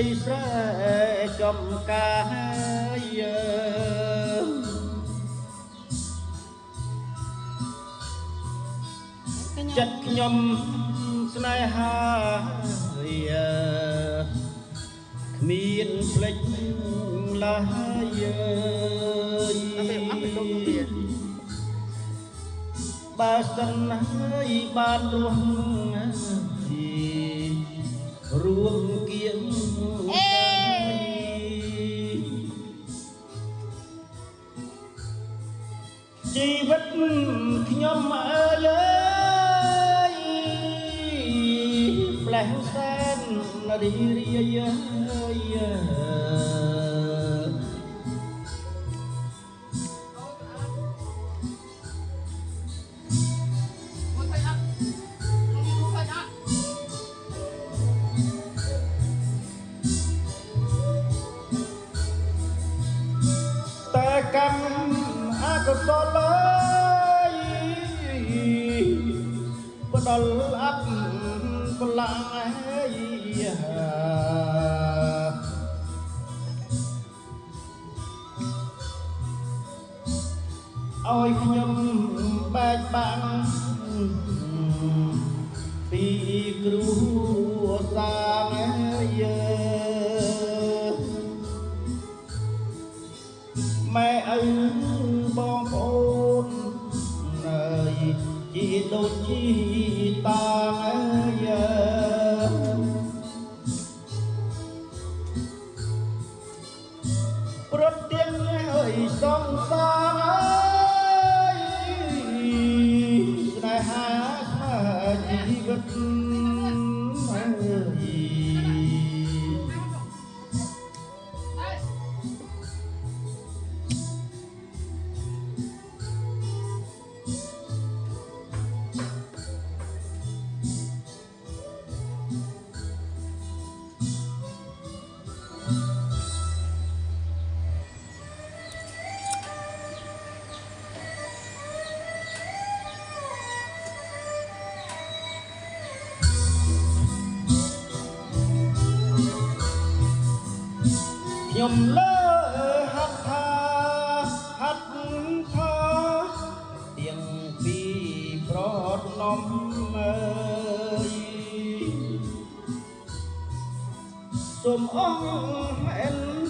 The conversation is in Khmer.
ដីស្រែចំការចិត្តខ្ញុំស្នេហាគ្មានភ្លេចឡើយបើសិនហើយបានរស់រួមគៀងជីវិតខ្ញុំអើយផ្លែសែនរីរាយតែកម្មអកុសលផ្ដល់អបកលាឲ្យខ្ញុំបែកបាក់ពីគ្រួសារម៉ែឪបងប្អូនជីដូចជីតាប្រទានឲ្យសង្សារស្នេហាស្មើជីវិតខ្ញុំលើហាត់ថាទាំងពីប្រត់នំសូមអស់អែន